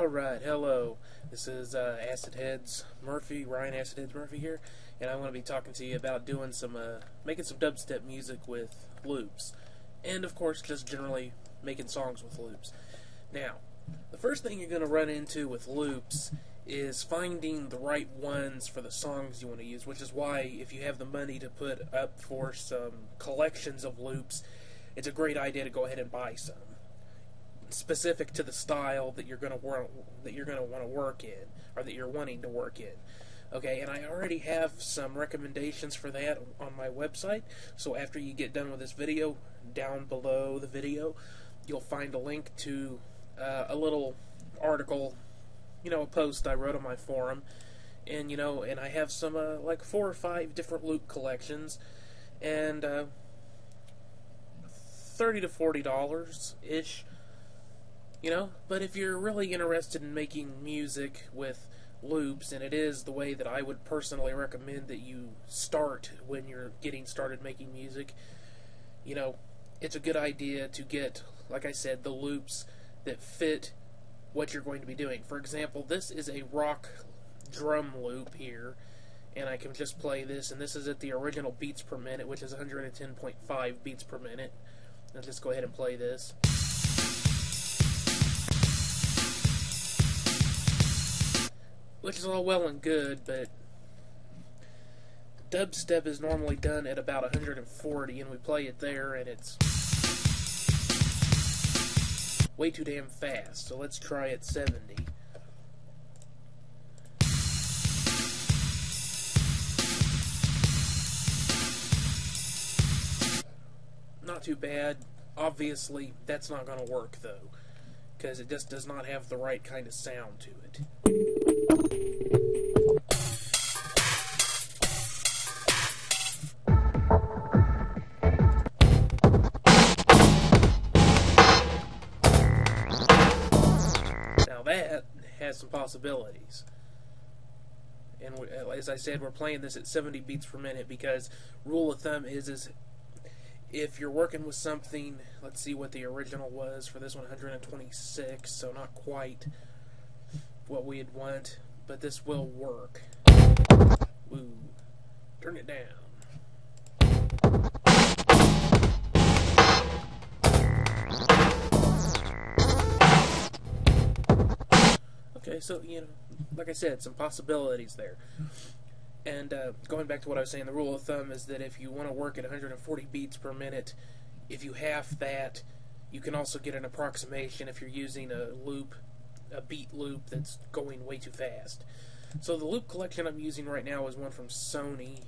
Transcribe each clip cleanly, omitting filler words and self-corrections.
Alright, hello. This is Ryan Acid Heads Murphy here, and I want to be talking to you about doing some, making some dubstep music with loops. And, of course, just generally making songs with loops. Now, the first thing you're going to run into with loops is finding the right ones for the songs you want to use, which is why, if you have the money to put up for some collections of loops, it's a great idea to go ahead and buy some, specific to the style that you're going to want to work in, or that you're wanting to work in. Okay, and I already have some recommendations for that on my website, so after you get done with this video, down below the video, you'll find a link to a little article, a post I wrote on my forum, and and I have some like 4 or 5 different loop collections, and $30 to $40 ish. But if you're really interested in making music with loops, and it is the way that I would personally recommend that you start when you're getting started making music, it's a good idea to get, like I said, the loops that fit what you're going to be doing. For example, this is a rock drum loop here, and I can just play this, and this is at the original beats per minute, which is 110.5 beats per minute. I'll just go ahead and play this. Which is all well and good, but dubstep is normally done at about 140, and we play it there, and it's way too damn fast. So let's try at 70. Not too bad. Obviously, that's not going to work, though, because it just does not have the right kind of sound to it. Now that has some possibilities. And as I said, we're playing this at 70 beats per minute because rule of thumb is if you're working with something, let's see what the original was for this one, 126, so not quite what we'd want, but this will work. Ooh, turn it down. Okay, so, like I said, some possibilities there. And going back to what I was saying, the rule of thumb is that if you want to work at 140 beats per minute, if you half that, you can also get an approximation if you're using a beat loop that's going way too fast. So the loop collection I'm using right now is one from Sony,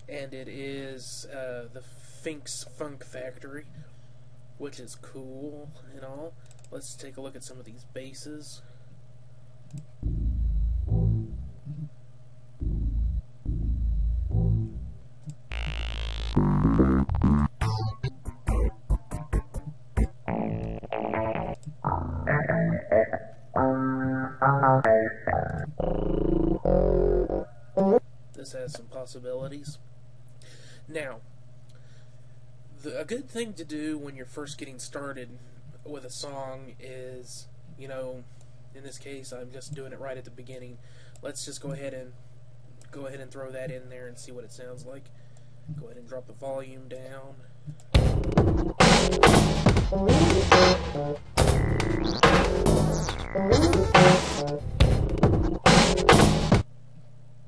and it is the Fink's Funk Factory, which is cool and all. Let's take a look at some of these basses. This has some possibilities. Now, a good thing to do when you're first getting started with a song is, in this case, I'm just doing it right at the beginning. Let's just go ahead and throw that in there and see what it sounds like. Go ahead and drop the volume down.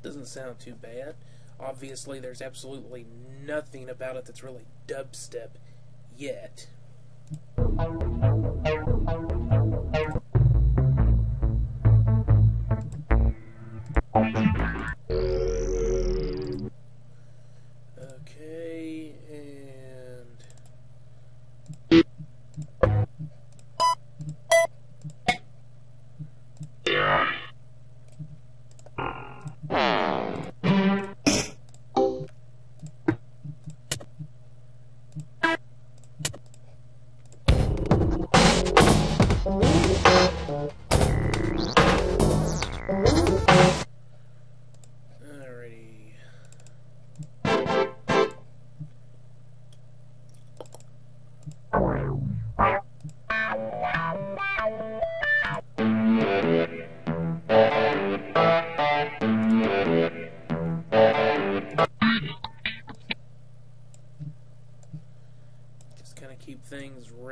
Doesn't sound too bad. Obviously, there's absolutely nothing about it that's really dubstep yet. Okay, and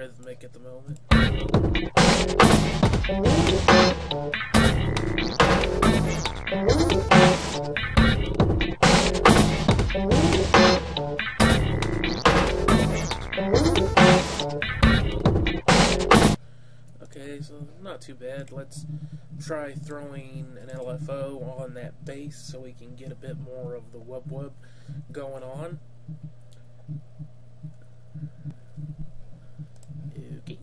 rhythmic at the moment. Okay, so not too bad. Let's try throwing an LFO on that bass so we can get a bit more of the wub going on. Okay.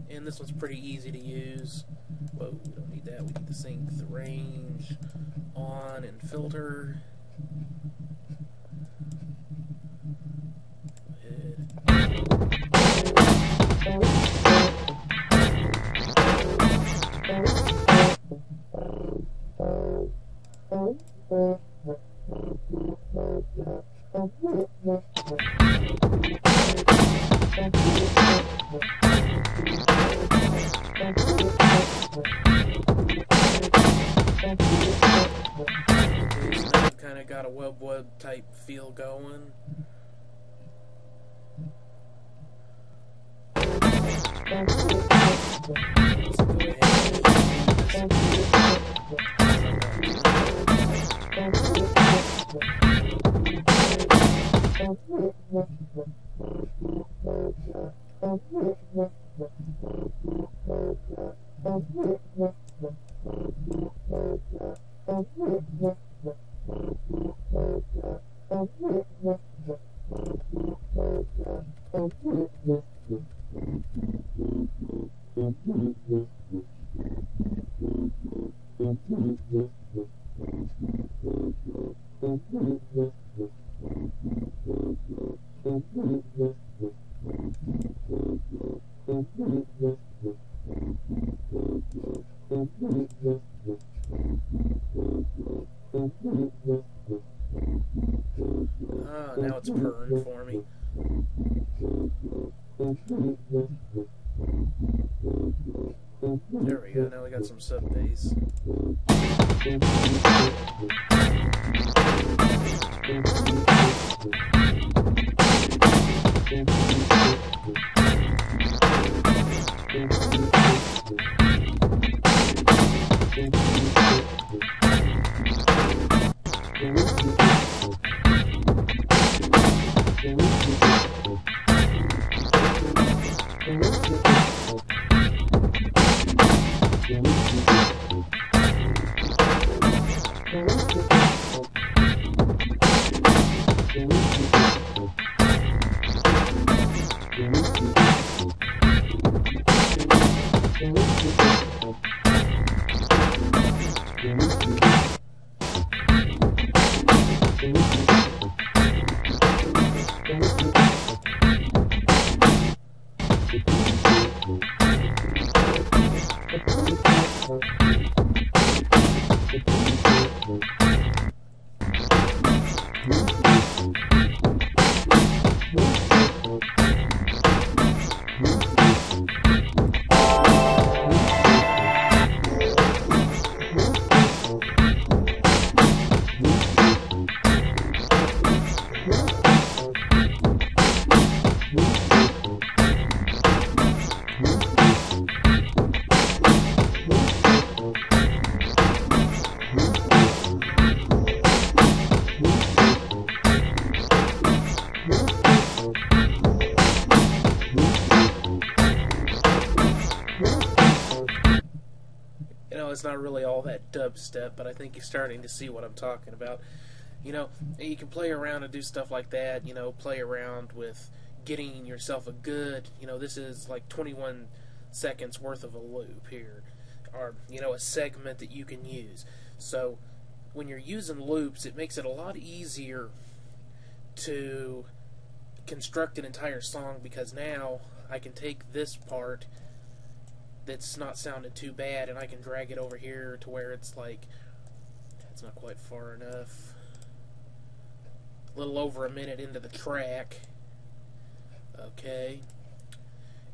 And this one's pretty easy to use. Whoa, we don't need that. We need to sync the range on and filter. Kind of got a wub type feel going. Now it's purring for me. There we go, now we got some sub bass. It's not really all that dubstep, but I think you're starting to see what I'm talking about. You know, you can play around and do stuff like that, you know, play around with getting yourself a good, you know, this is like 21 seconds worth of a loop here, or, you know, a segment that you can use. So, when you're using loops, it makes it a lot easier to construct an entire song, because now I can take this part that's not sounding too bad, and I can drag it over here to where it's like, it's not quite far enough, a little over a minute into the track, okay,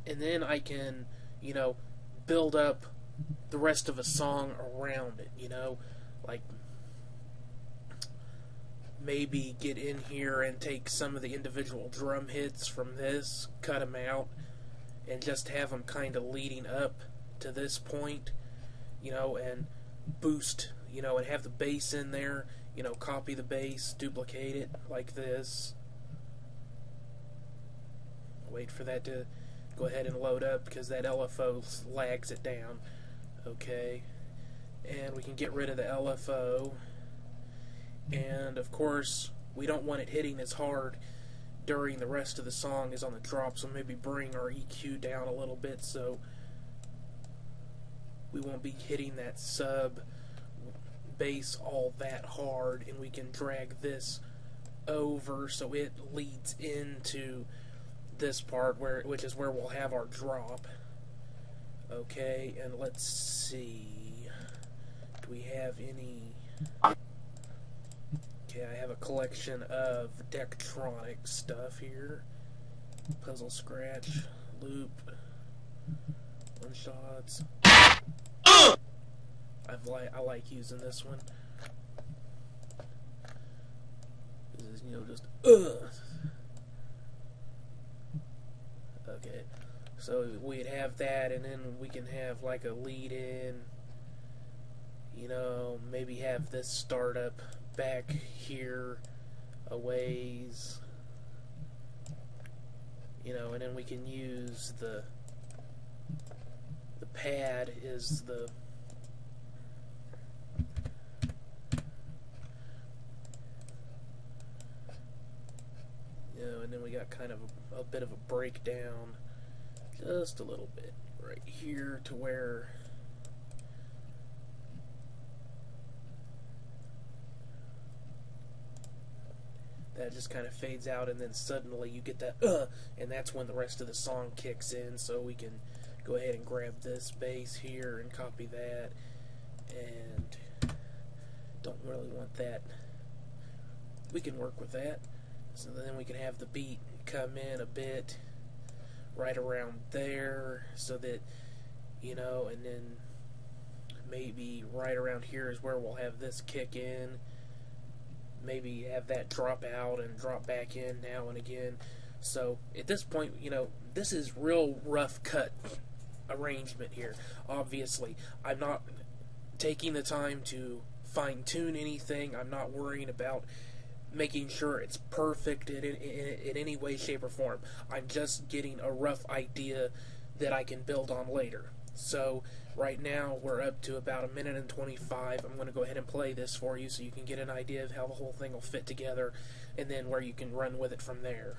and then I can, you know, build up the rest of a song around it, you know, like maybe get in here and take some of the individual drum hits from this, cut them out, and just have them kind of leading up to this point, you know, and boost, you know, and have the bass in there, you know, copy the bass, duplicate it like this. Wait for that to go ahead and load up because that LFO lags it down. Okay, and we can get rid of the LFO, and of course we don't want it hitting as hard during the rest of the song as on the drop, so maybe bring our EQ down a little bit so we won't be hitting that sub bass all that hard, and we can drag this over so it leads into this part which is where we'll have our drop. Okay, and let's see, do we have any? Okay, I have a collection of Dectronic stuff here. Puzzle scratch, loop, one shots. I like using this one. This is, you know, just Okay, so we'd have that, and then we can have like a lead in. You know, maybe have this start up back here a ways. You know, and then we can use the pad is the and then we got kind of a bit of a breakdown, just a little bit right here to where that just kind of fades out, and then suddenly you get that and that's when the rest of the song kicks in. So we can go ahead and grab this bass here and copy that, and don't really want that. We can work with that. So then we can have the beat come in a bit right around there, so that, you know, and then maybe right around here is where we'll have this kick in. Maybe have that drop out and drop back in now and again. So at this point, you know, this is real rough cut arrangement here. Obviously, I'm not taking the time to fine tune anything. I'm not worrying about making sure it's perfect in any way, shape, or form. I'm just getting a rough idea that I can build on later. So right now we're up to about 1 minute and 25. I'm going to go ahead and play this for you so you can get an idea of how the whole thing will fit together, and then where you can run with it from there.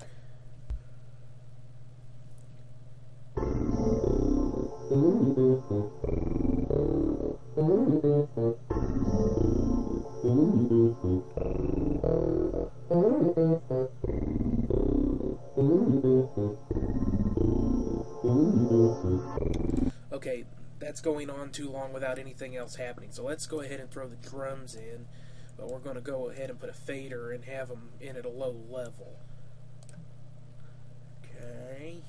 Okay, that's going on too long without anything else happening, so let's go ahead and throw the drums in, but we're going to go ahead and put a fader and have them in at a low level. Okay.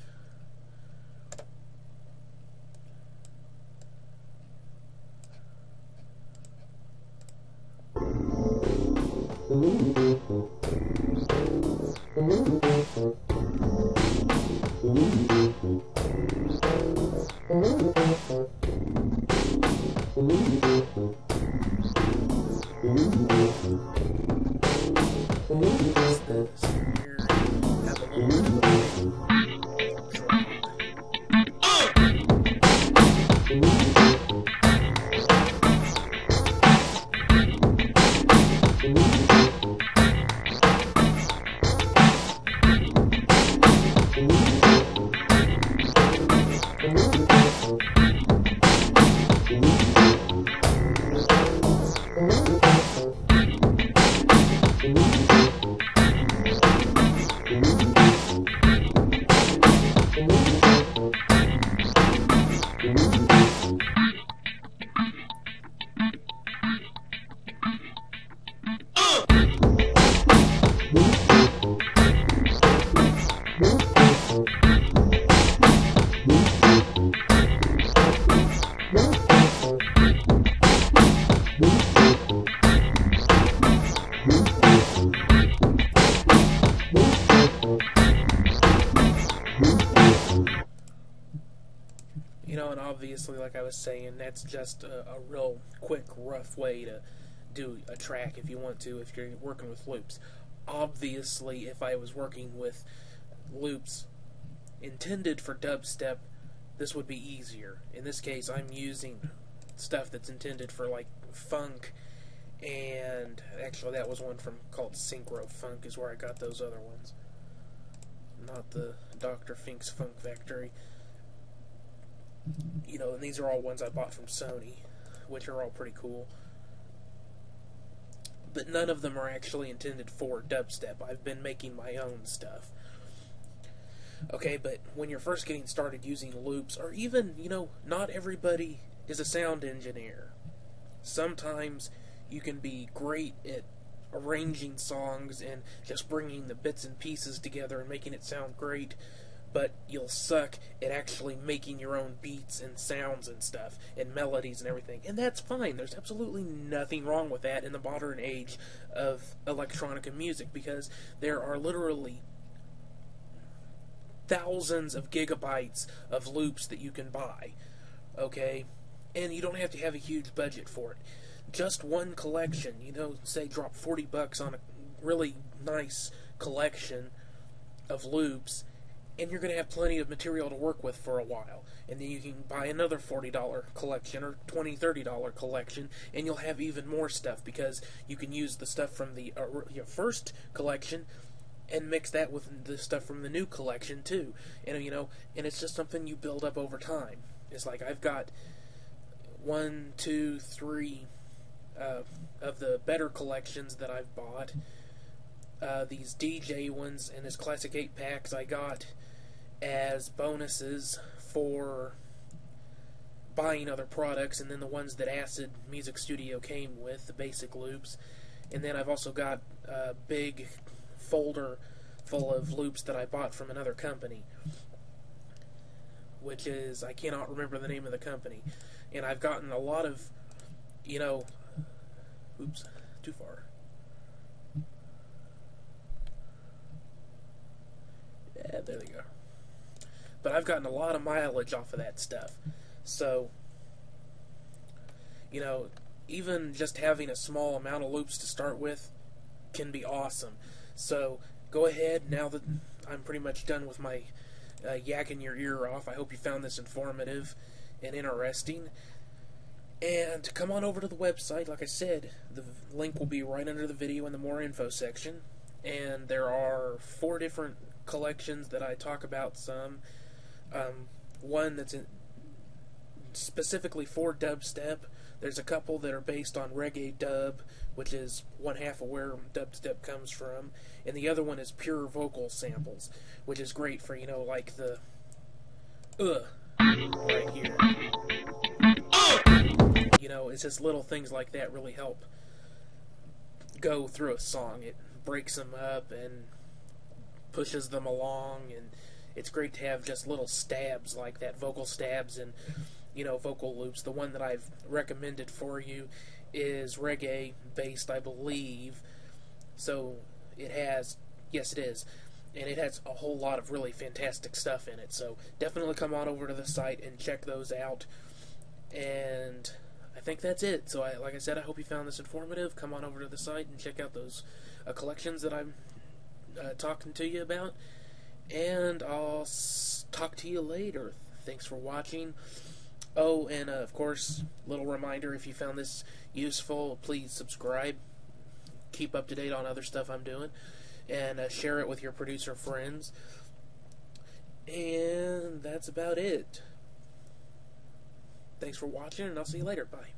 You know, and obviously, like I was saying, that's just a real quick, rough way to do a track if you want to, if you're working with loops. Obviously, if I was working with loops intended for dubstep, this would be easier. In this case, I'm using stuff that's intended for, like, funk, and actually that was one from called Synchro Funk is where I got those other ones. Not the Dr. Fink's Funk Factory. You know, and these are all ones I bought from Sony, which are all pretty cool. But none of them are actually intended for dubstep. I've been making my own stuff. Okay, but when you're first getting started using loops, or even, you know, not everybody is a sound engineer. Sometimes you can be great at arranging songs and just bringing the bits and pieces together and making it sound great, but you'll suck at actually making your own beats and sounds and stuff, and melodies and everything. And that's fine. There's absolutely nothing wrong with that in the modern age of electronica music, because there are literally thousands of gigabytes of loops that you can buy, okay? And you don't have to have a huge budget for it. Just one collection, you know, say drop $40 on a really nice collection of loops, and you're going to have plenty of material to work with for a while. And then you can buy another $40 collection or $20, $30 collection, and you'll have even more stuff, because you can use the stuff from the your first collection and mix that with the stuff from the new collection too. And, you know, and it's just something you build up over time. It's like I've got 1, 2, 3 of the better collections that I've bought. These DJ ones and his Classic 8 packs I got as bonuses for buying other products, and then the ones that Acid Music Studio came with, the basic loops. And then I've also got a big folder full of loops that I bought from another company, which is, I cannot remember the name of the company. And I've gotten a lot of, you know, oops, too far. Yeah, there they go. But I've gotten a lot of mileage off of that stuff. So, you know, even just having a small amount of loops to start with can be awesome. So, go ahead, now that I'm pretty much done with my yakking your ear off, I hope you found this informative and interesting. And come on over to the website. Like I said, the link will be right under the video in the more info section. And there are 4 different collections that I talk about some. One that's specifically for dubstep. There's a couple that are based on reggae dub, which is one half of where dubstep comes from. And the other one is pure vocal samples, which is great for, you know, like the right here. You know, it's just little things like that really help go through a song. It breaks them up and pushes them along, and it's great to have just little stabs like that, vocal stabs and, you know, vocal loops. The one that I've recommended for you is reggae based, I believe. So it has, yes it is, and it has a whole lot of really fantastic stuff in it. So definitely come on over to the site and check those out. And I think that's it. So like I said, I hope you found this informative. Come on over to the site and check out those collections that I'm talking to you about. And I'll talk to you later. Thanks for watching. Oh, and of course, little reminder, if you found this useful, please subscribe. Keep up to date on other stuff I'm doing. And share it with your producer friends. And that's about it. Thanks for watching, and I'll see you later. Bye.